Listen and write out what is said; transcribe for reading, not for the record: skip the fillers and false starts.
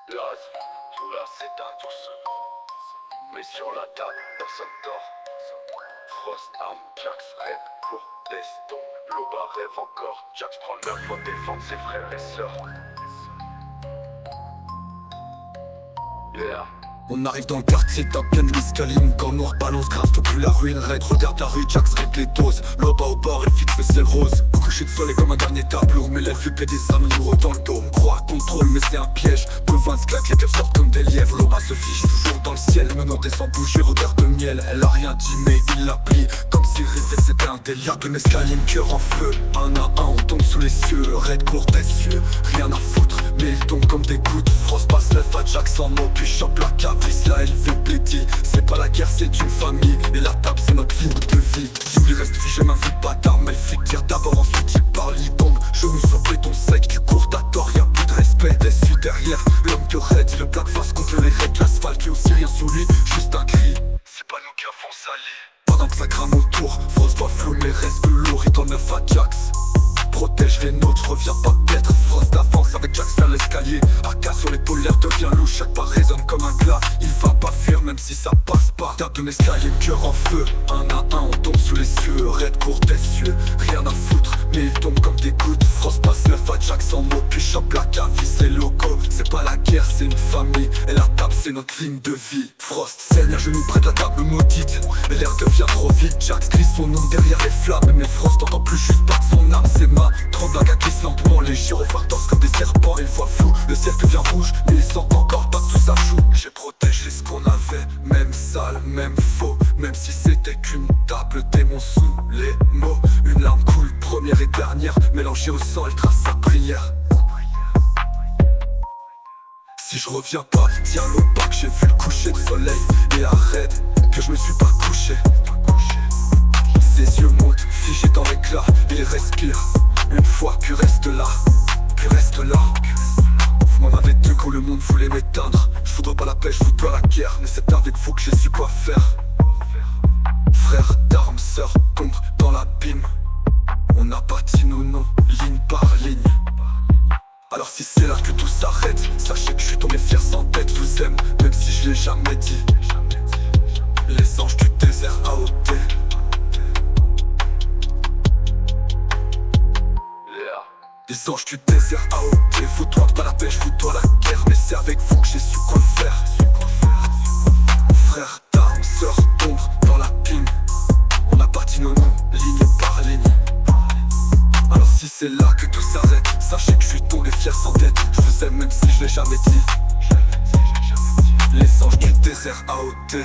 L'as, tout là s'éteint doucement. Mais sur la table, personne dort. Frost, arme, Jax, rêve, court, deston. Loba rêve encore. Jax prend l'heure pour défendre ses frères et sœurs. Yeah. On arrive dans le quartier, tape bien de l'escaline. Quand noir balance grave, plus la ruine. Raid, regarde la rue, Jax règle les doses. Loba au bord, elle fixe le ciel rose. Couché de soleil comme un dernier tableau. Mais l'FUP des âmes lourds dans le dôme. Croix, contrôle, mais c'est un piège. Devant se claque, les keufs sortent comme des lièvres. Loba se fiche toujours dans le ciel. Menant des sans bouger, regard de miel. Elle a rien dit, mais il l'applique. Comme si rêver c'était un délire. De escalier, cœur en feu. Un à un, on tombe sous les cieux. Raid court des cieux, rien à foutre. Mais il tombe comme des gouttes. Frost passe l'œuf à Jax en mot, puis chope la cavice. Là, elle fait péter. C'est pas la guerre, c'est une famille. Et la table, c'est notre ligne de vie. J'oublie reste figé, m'invite pas d'armes. Elle flic tire d'abord, ensuite il parle, il tombe. Genou sur béton sec, tu cours, t'as tort, y'a plus de respect. Déçu derrière, l'homme que raid, le plaque face contre les raids. L'asphalte, qui aussi rien sous lui, juste un cri. C'est pas nous qui avons sali. Pendant que ça crame autour, Frost va flou, mais reste lourd. Il t'en neuf à Jax. Protège les nôtres, reviens pas peut-être. Frost avance avec Jax vers l'escalier. AK sur l'épaule, l'air devient louche. Chaque pas résonne comme un glas. Il va pas fuir même si ça passe pas. Tape de l'escalier, cœur en feu. Un à un, on tombe sous les cieux. Raid court des cieux, rien à foutre. Mais il tombe comme des gouttes. Frost passe neuf à Jax en mot, puis chope la cavie, c'est loco. C'est pas la guerre, c'est une famille. Et la table, c'est notre ligne de vie. Frost saigne à genoux près de la table maudite. Mais l'air devient trop vite. Jax crie son nom derrière les flammes. Mais Frost entend plus juste pas son âme, ses mains. Tremble à glisse lentement, les gyrophares dansent comme des serpents. Il voit flou, le ciel devient rouge, mais il sent encore pas sous sa joue. J'ai protégé ce qu'on avait, même sale, même faux. Même si c'était qu'une table, démon sous les mots. Une larme coule, première et dernière, mélangée au sang, elle trace sa prière. Si je reviens pas, tiens l'eau pas que j'ai vu le coucher de soleil. Et arrête, que je me suis pas couché. Ses yeux montent, figés dans l'éclat, il respire. Une fois, puis reste là, puis reste là. Vous m'en avez deux quand le monde voulait m'éteindre. Je voudrais pas la paix, je voudrais la guerre. Mais c'est avec vous que j'ai su quoi faire. Frères d'armes, sœurs, tombe dans l'abîme. On a bâti nos noms, ligne par ligne. Alors si c'est là que tout s'arrête, sachez que je suis tombé fier sans tête. Je vous aime, même si je l'ai jamais dit. Les anges du désert AOT. Les anges du désert AOT. Fous-toi pas la pêche, fous-toi la guerre. Mais c'est avec vous que j'ai su quoi faire. Frères d'armes, sœurs d'ombre dans la pine. On a bâti nos noms, ligne par ligne. Alors si c'est là que tout s'arrête, sachez que je suis tombé fier sans tête. Je vous aime même si je l'ai jamais dit. Les anges du désert AOT.